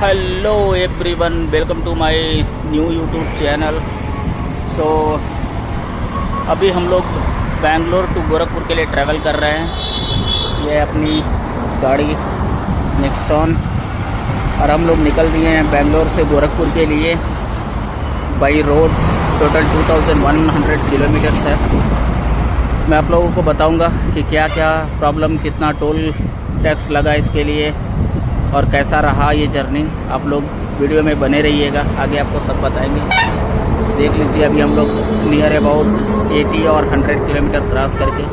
Hello everyone, welcome to my new YouTube channel. So अभी हम लोग बेंगलोर टू गोरखपुर के लिए ट्रैवल कर रहे हैं। ये अपनी गाड़ी नेक्सॉन और हम लोग निकल दिए हैं बेंगलोर से गोरखपुर के लिए बाई रोड। टोटल 2100 किलोमीटर्स है। मैं आप लोगों को बताऊंगा कि क्या क्या प्रॉब्लम, कितना टोल टैक्स लगा इसके लिए और कैसा रहा ये जर्नी। आप लोग वीडियो में बने रहिएगा, आगे आपको सब बताएंगे। देख लीजिए, अभी हम लोग नियर अबाउट 80 और 100 किलोमीटर क्रॉस करके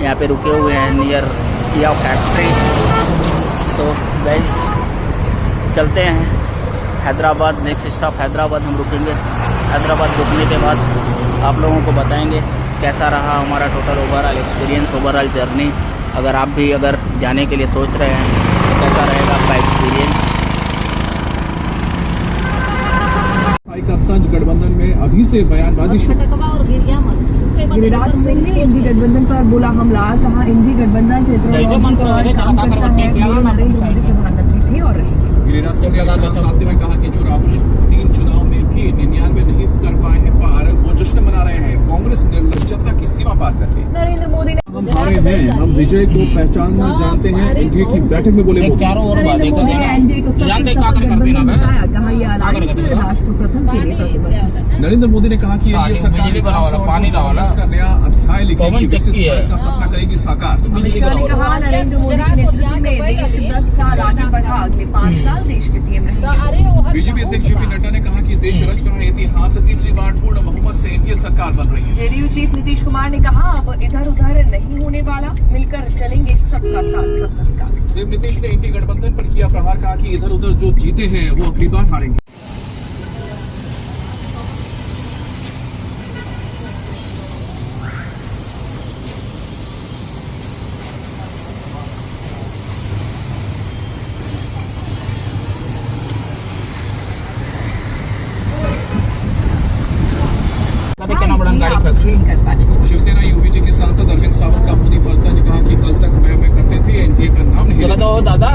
यहाँ पे रुके हुए हैं नियर किया फैक्ट्री। सो गाइस, चलते हैं हैदराबाद। नेक्स्ट स्टॉप हैदराबाद हम रुकेंगे। हैदराबाद रुकने के बाद आप लोगों को बताएंगे कैसा रहा हमारा total overall experience, overall journey. अगर आप भी जाने के लिए सोच रहे हैं तो कैसा रहेगा आपका एक्सपीरियंस। का तंज गठबंधन में अभी से बयानबाजी शुरू। गिरिराज सिंह ने एनडी गठबंधन पर बोला हमला, कहा एनडी गठबंधन प्रधानमंत्री थे और रहेंगे। गिरिराज सिंह ने साथ में कहा कि जो राहुल 3 चुनाव में भी 99 नहीं कर पाए हैं पार, वो जश्न मना रहे हैं। कांग्रेस निर्लज्जता की सीमा पार कर दी। नरेंद्र मोदी ने हम हारे हैं, हम विजय को पहचानना जानते हैं। एनडीए की बैठक में बोले चारों ओर एनडीए को कहा यह अलायंस राष्ट्र प्रथम के लिए प्रतिबद्ध। नरेंद्र मोदी ने कहा कि एनडीए सरकार पानी का नया अध्याय लिखेगी, विकसित भारत का सपना करेगी साकार। अमित शाह ने कहा नरेंद्र मोदी के नेतृत्व में देश 10 साल आगे बढ़ा, अगले 5 साल देश के पीएम रहेंगे। बीजेपी अध्यक्ष जेपी नड्डा ने कहा कि देश रच रहा है इतिहास, तीसरी बार पूर्ण बहुमत से एनडीए सरकार बन रही है। जेडीयू चीफ नीतीश कुमार ने कहा अब इधर उधर नहीं होने वाला, मिलकर चलेंगे सबका साथ सबका विकास। सीएम नीतीश ने एनडीए गठबंधन पर किया प्रहार, कहा कि इधर उधर जो जीते हैं वो अगली बार हारेंगे। शिवसेना यूपीजी के सांसद अरविंद सावंत का मोदी पर तंज, कहा कि कल तक मैं करते थे, एनडीए का नाम नहीं लेते। तो दादा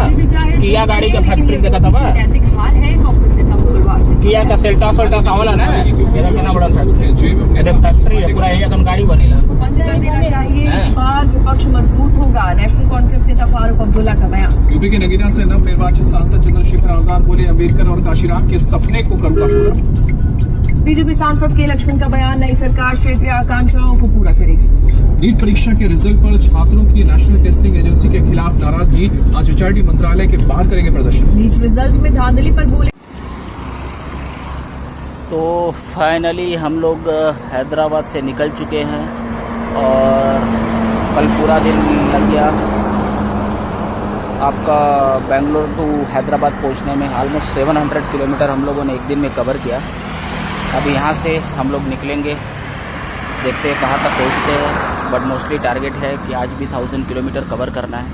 किया गाड़ी का फैक्ट्री देखा था हार है कांग्रेस नेता मुकुल वासनिक। किया का सेल्टा आवला ना, मेरा कितना बड़ा फैक्ट्री है पूरा, एक गाड़ी बनेला। बंद कर देना चाहिए, इस बार विपक्ष मजबूत होगा। नेशनल कॉन्फ्रेंस नेता फारूक अब्दुल्ला का बयान। यूपी के नगीना से नवनिर्वाचित सांसद चंद्रशेखर आजाद बोले, अम्बेडकर और काशीराम के सपने को करूंगा पूरा। बीजेपी सांसद के लक्ष्मण का बयान, नई सरकार क्षेत्रीय आकांक्षाओं को पूरा करेगी। नीट परीक्षा के रिजल्ट पर छात्रों की नेशनल टेस्टिंग एजेंसी के खिलाफ नाराजगी, आज एचआरडी मंत्रालय के बाहर करेंगे प्रदर्शन। नीट रिजल्ट में धांधली पर बोले। तो फाइनली हम लोग हैदराबाद से निकल चुके हैं और कल पूरा दिन लग गया आपका बेंगलोर टू हैदराबाद पहुंचने में। ऑलमोस्ट 700 किलोमीटर हम लोगों ने एक दिन में कवर किया। अभी यहाँ से हम लोग निकलेंगे, देखते हैं कहाँ तक पहुँचते हैं। बट मोस्टली टारगेट है कि आज भी 1000 किलोमीटर कवर करना है।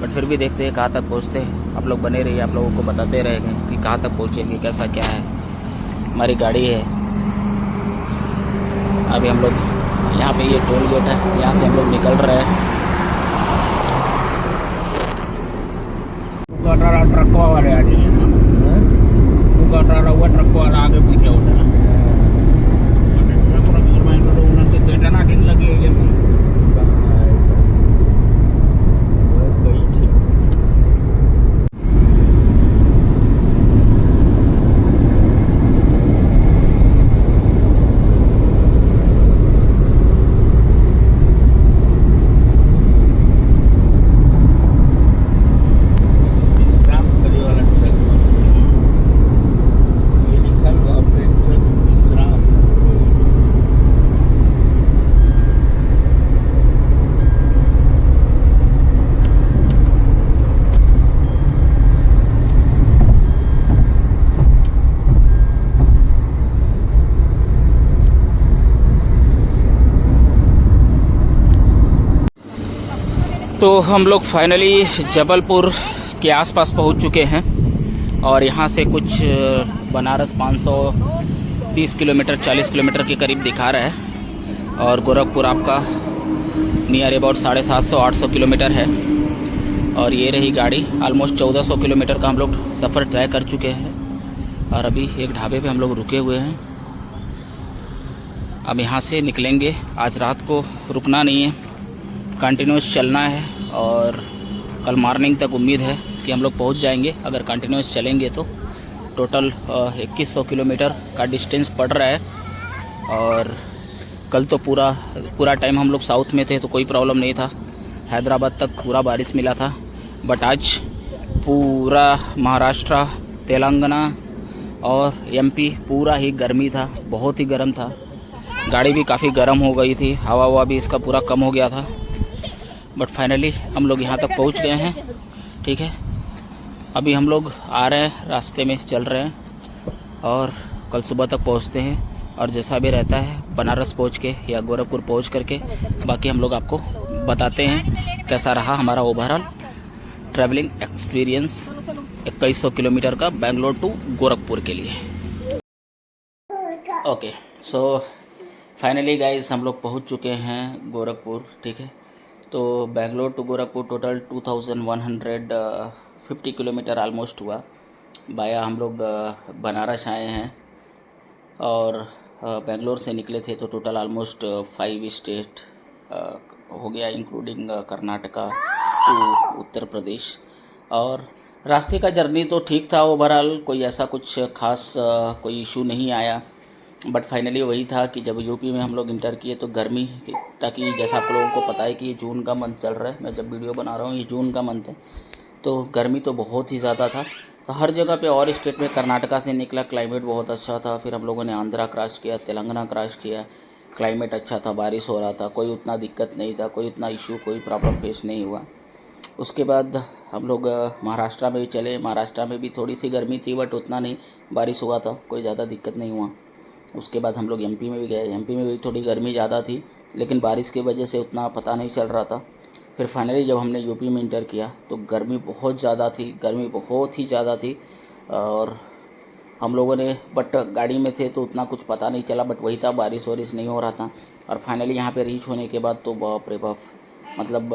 बट फिर भी देखते हैं कहाँ तक पहुँचते हैं। आप लोग बने रहिए, आप लोगों को बताते रहेंगे कि कहाँ तक पहुँचेंगे, कैसा क्या है। हमारी गाड़ी है। अभी हम लोग यहाँ पे ये टोल गेट है, यहाँ से हम लोग निकल रहे हैं। ट्रक वाले आ रही है, ट्रक वाला आगे पीछे होता है। दिन लगी है तो हम लोग फाइनली जबलपुर के आसपास पहुंच चुके हैं और यहाँ से कुछ बनारस 530 किलोमीटर 40 किलोमीटर के करीब दिखा रहा है और गोरखपुर आपका नियर अबाउट 750-800 किलोमीटर है। और ये रही गाड़ी, ऑलमोस्ट 1400 किलोमीटर का हम लोग सफ़र तय कर चुके हैं। और अभी एक ढाबे पे हम लोग रुके हुए हैं। अब यहाँ से निकलेंगे। आज रात को रुकना नहीं है, कंटिन्यूस चलना है और कल मॉर्निंग तक उम्मीद है कि हम लोग पहुँच जाएंगे। अगर कंटिन्यूस चलेंगे तो टोटल 2100 किलोमीटर का डिस्टेंस पड़ रहा है। और कल तो पूरा टाइम हम लोग साउथ में थे तो कोई प्रॉब्लम नहीं था, हैदराबाद तक पूरा बारिश मिला था। बट आज पूरा महाराष्ट्र, तेलंगाना और एमपी पूरा ही गर्मी था, बहुत ही गर्म था। गाड़ी भी काफ़ी गर्म हो गई थी, हवा भी इसका पूरा कम हो गया था। बट फाइनली हम लोग यहाँ तक पहुँच गए हैं। ठीक है, अभी हम लोग आ रहे हैं, रास्ते में चल रहे हैं और कल सुबह तक पहुँचते हैं। और जैसा भी रहता है बनारस पहुँच के या गोरखपुर पहुँच करके बाकी हम लोग आपको बताते हैं कैसा रहा हमारा ओवरऑल ट्रैवलिंग एक्सपीरियंस 2100 किलोमीटर का बेंगलोर टू गोरखपुर के लिए। ओके, सो फाइनली गाइस हम लोग पहुंच चुके हैं गोरखपुर। ठीक है, तो Bangalore to Gorakhpur total 2150 kilometre almost हुआ। बाया हम लोग बनारस आए हैं और बेंगलोर से निकले थे तो टोटल ऑलमोस्ट 5 स्टेट हो गया, इंक्लूडिंग कर्नाटका टू उत्तर प्रदेश। और रास्ते का जर्नी तो ठीक था ओवरऑल, कोई ऐसा कुछ खास कोई इशू नहीं आया। बट फाइनली वही था कि जब यूपी में हम लोग इंटर किए तो गर्मी, ताकि जैसा आप लोगों को पता है कि ये जून का मंथ चल रहा है, मैं जब वीडियो बना रहा हूँ ये जून का मंथ है, तो गर्मी तो बहुत ही ज़्यादा था। तो हर जगह पे और स्टेट में कर्नाटका से निकला, क्लाइमेट बहुत अच्छा था। फिर हम लोगों ने आंध्रा क्रॉस किया, तेलंगाना क्रॉस किया, क्लाइमेट अच्छा था, बारिश हो रहा था, कोई उतना दिक्कत नहीं था, कोई उतना इशू, कोई प्रॉब्लम फेस नहीं हुआ। उसके बाद हम लोग महाराष्ट्र में भी चले। महाराष्ट्र में भी थोड़ी सी गर्मी थी बट उतना नहीं, बारिश हुआ था, कोई ज़्यादा दिक्कत नहीं हुआ। उसके बाद हम लोग एमपी में भी गए। एमपी में भी थोड़ी गर्मी ज़्यादा थी लेकिन बारिश की वजह से उतना पता नहीं चल रहा था। फिर फाइनली जब हमने यूपी में इंटर किया तो गर्मी बहुत ज़्यादा थी, गर्मी बहुत ही ज़्यादा थी। और हम लोगों ने बट गाड़ी में थे तो उतना कुछ पता नहीं चला, बट वही था, बारिश वारिश नहीं हो रहा था। और फाइनली यहाँ पे रीच होने के बाद तो बाप रे बाप, मतलब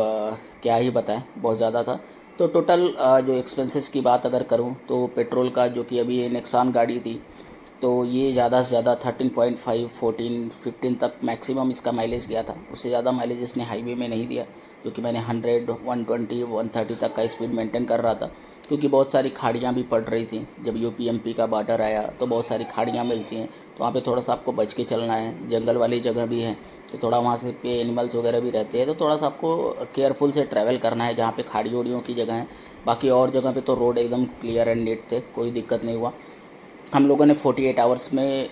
क्या ही बताएं, बहुत ज़्यादा था। तो टोटल जो एक्सपेंसेस की बात अगर करूँ तो पेट्रोल का, जो कि अभी ये नेक्सान गाड़ी थी, तो ये ज़्यादा से ज़्यादा 13.5, 14, 15 तक मैक्सिमम इसका माइलेज गया था। उससे ज़्यादा माइलेज इसने हाईवे में नहीं दिया, क्योंकि मैंने 100, 120, 130 तक का स्पीड मेंटेन कर रहा था। क्योंकि बहुत सारी खाड़ियाँ भी पड़ रही थी, जब यूपी एमपी का बॉर्डर आया तो बहुत सारी खाड़ियाँ मिलती हैं, तो वहाँ पे थोड़ा सा आपको बच के चलना है। जंगल वाली जगह भी है तो थोड़ा वहाँ से पे एनिमल्स वगैरह भी रहते हैं, तो थोड़ा सा आपको केयरफुल से ट्रैवल करना है जहाँ पे खाड़ी उड़ियों की जगह है। बाकी और जगह पे तो रोड एकदम क्लियर एंड नीट थे, कोई दिक्कत नहीं हुआ। हम लोगों ने 48 आवर्स में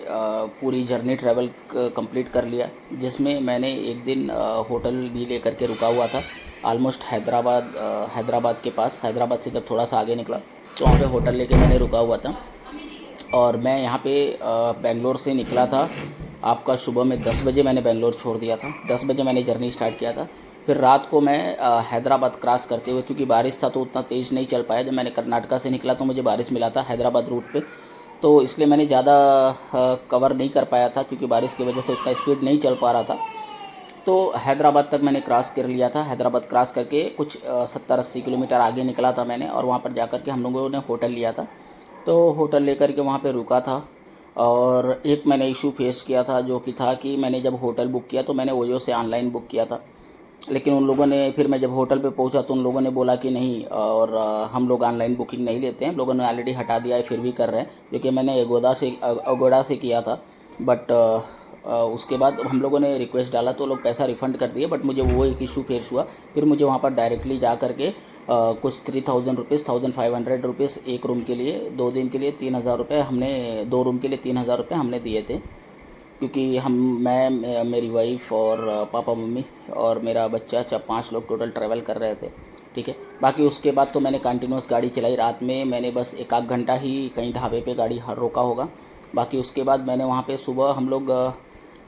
पूरी जर्नी ट्रैवल कंप्लीट कर लिया, जिसमें मैंने एक दिन होटल भी लेकर के रुका हुआ था ऑलमोस्ट हैदराबाद के पास। हैदराबाद से जब थोड़ा सा आगे निकला तो वहाँ पे होटल लेके मैंने रुका हुआ था। और मैं यहाँ पे बेंगलोर से निकला था आपका सुबह में 10 बजे मैंने बेंगलोर छोड़ दिया था, 10 बजे मैंने जर्नी स्टार्ट किया था। फिर रात को मैं हैदराबाद क्रॉस करते हुए, क्योंकि बारिश था तो उतना तेज़ नहीं चल पाया। जब मैंने कर्नाटका से निकला तो मुझे बारिश मिला था हैदराबाद रूट पे, तो इसलिए मैंने ज़्यादा कवर नहीं कर पाया था, क्योंकि बारिश की वजह से उतना स्पीड नहीं चल पा रहा था। तो हैदराबाद तक मैंने क्रॉस कर लिया था। हैदराबाद क्रॉस करके कुछ 70-80 किलोमीटर आगे निकला था मैंने, और वहाँ पर जा कर के हम लोगों ने होटल लिया था। तो होटल लेकर के वहाँ पे रुका था। और एक मैंने इशू फेस किया था, जो कि था कि मैंने जब होटल बुक किया तो मैंने ओयो से ऑनलाइन बुक किया था, लेकिन उन लोगों ने, फिर मैं जब होटल पे पहुंचा तो उन लोगों ने बोला कि नहीं, और हम लोग ऑनलाइन बुकिंग नहीं लेते हैं। लोगों ने ऑलरेडी हटा दिया है, फिर भी कर रहे हैं, जो कि मैंने एगोडा से किया था। बट उसके बाद हम लोगों ने रिक्वेस्ट डाला तो लोग पैसा रिफ़ंड कर दिए, बट मुझे वो एक इशू फेस हुआ। फिर मुझे वहाँ पर डायरेक्टली जा करके कुछ 3000 रुपीज़, 1500 रुपीज़ एक रूम के लिए, 2 दिन के लिए 3000 रुपये हमने, 2 रूम के लिए 3000 रुपये हमने दिए थे। क्योंकि मैं, मेरी वाइफ और पापा मम्मी और मेरा बच्चा, 5 लोग टोटल ट्रैवल कर रहे थे। ठीक है, बाकी उसके बाद तो मैंने कंटिन्यूस गाड़ी चलाई। रात में मैंने बस 1 घंटा ही कहीं ढाबे पे गाड़ी रोका होगा। बाकी उसके बाद मैंने वहाँ पे सुबह हम लोग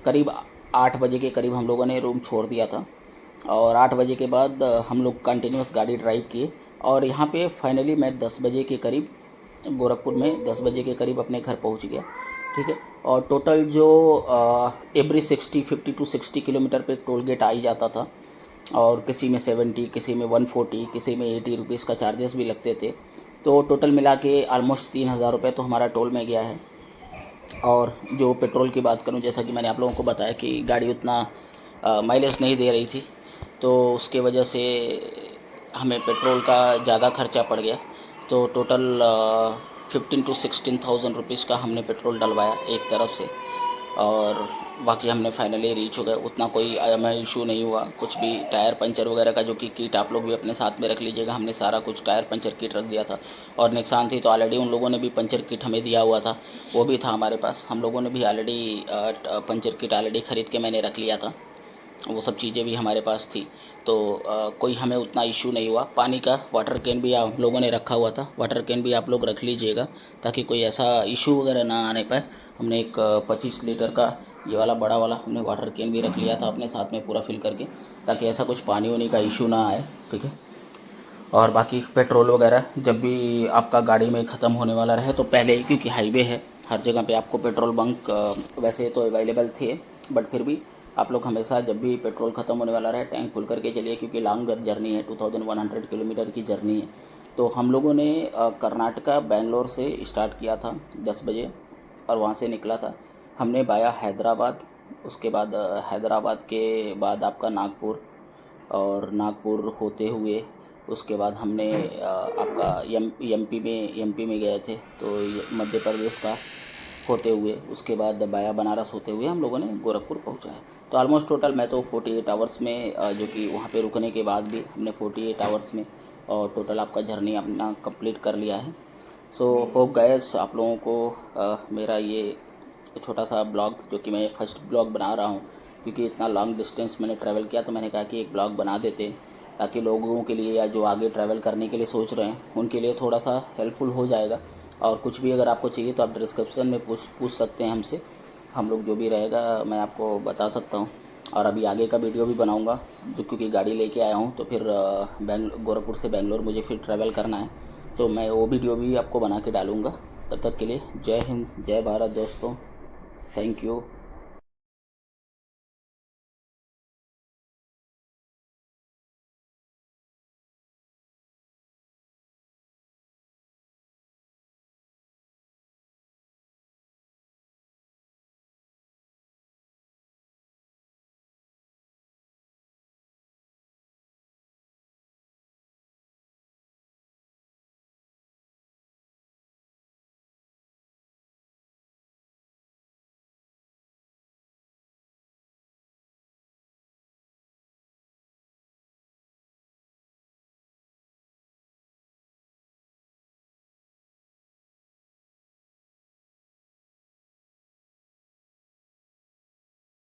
करीब 8 बजे के करीब हम लोगों ने रूम छोड़ दिया था, और 8 बजे के बाद हम लोग कंटिन्यूस गाड़ी ड्राइव किए। और यहाँ पे फाइनली मैं 10 बजे के करीब, गोरखपुर में 10 बजे के करीब अपने घर पहुँच गया। ठीक है, और टोटल जो एवरी 50 टू 60 किलोमीटर पे टोल गेट आ ही जाता था, और किसी में 70, किसी में 140, किसी में 80 रुपीज़ का चार्जेस भी लगते थे। तो टोटल मिला के ऑलमोस्ट 3,000 रुपये तो हमारा टोल में गया है। और जो पेट्रोल की बात करूं, जैसा कि मैंने आप लोगों को बताया कि गाड़ी उतना माइलेज नहीं दे रही थी, तो उसके वजह से हमें पेट्रोल का ज़्यादा खर्चा पड़ गया। तो टोटल 15 to 16,000 रुपीज़ का हमने पेट्रोल डलवाया एक तरफ से, और बाकी हमने फाइनली रीच हो गए। उतना कोई हमें इशू नहीं हुआ कुछ भी। टायर पंचर वगैरह का जो कि किट आप लोग भी अपने साथ में रख लीजिएगा, हमने सारा कुछ टायर पंचर किट रख दिया था। और नुकसान थी तो ऑलरेडी उन लोगों ने भी पंचर किट हमें दिया हुआ था, वो भी था हमारे पास। हम लोगों ने भी ऑलरेडी पंचर किट ऑलरेडी ख़रीद के मैंने रख लिया था, वो सब चीज़ें भी हमारे पास थी। तो कोई हमें उतना इशू नहीं हुआ। पानी का वाटर कैन भी हम लोगों ने रखा हुआ था, वाटर कैन भी आप लोग रख लीजिएगा ताकि कोई ऐसा इशू वगैरह ना आने पाए। हमने एक 25 लीटर का ये वाला बड़ा वाला हमने वाटर कैन भी रख लिया था अपने साथ में पूरा फिल करके, ताकि ऐसा कुछ पानी वानी का इशू ना आए, ठीक है। और बाकी पेट्रोल वगैरह जब भी आपका गाड़ी में ख़त्म होने वाला रहे तो पहले ही, क्योंकि हाईवे है हर जगह पे आपको पेट्रोल बंक वैसे तो अवेलेबल थे, बट फिर भी आप लोग हमेशा जब भी पेट्रोल ख़त्म होने वाला रहे टैंक फुल करके चलिए, क्योंकि लॉन्ग जर्नी है, 2100 किलोमीटर की जर्नी है। तो हम लोगों ने कर्नाटका बेंगलोर से स्टार्ट किया था 10 बजे और वहाँ से निकला था हमने बाया हैदराबाद। उसके बाद हैदराबाद के बाद आपका नागपुर, और नागपुर होते हुए उसके बाद हमने आपका एमपी में गए थे, तो मध्य प्रदेश का होते हुए उसके बाद बाया बनारस होते हुए हम लोगों ने गोरखपुर पहुंचा है। तो ऑलमोस्ट टोटल मैं तो 48 आवर्स में, जो कि वहाँ पे रुकने के बाद भी हमने 48 आवर्स में और टोटल आपका जर्नी अपना कंप्लीट कर लिया है। सो होप गाइस आप लोगों को मेरा ये छोटा सा ब्लॉग, जो कि मैं फर्स्ट ब्लॉग बना रहा हूँ क्योंकि इतना लॉन्ग डिस्टेंस मैंने ट्रैवल किया, तो मैंने कहा कि एक ब्लॉग बना देते ताकि लोगों के लिए या जो आगे ट्रैवल करने के लिए सोच रहे हैं उनके लिए थोड़ा सा हेल्पफुल हो जाएगा। और कुछ भी अगर आपको चाहिए तो आप डिस्क्रिप्शन में पूछ सकते हैं हमसे, हम लोग जो भी रहेगा मैं आपको बता सकता हूँ। और अभी आगे का वीडियो भी बनाऊँगा, जो क्योंकि गाड़ी लेके आया हूँ तो फिर गोरखपुर से बेंगलोर मुझे फिर ट्रैवल करना है, तो मैं वो वीडियो भी आपको बना के डालूँगा। तब तक के लिए जय हिंद, जय भारत दोस्तों, थैंक यू।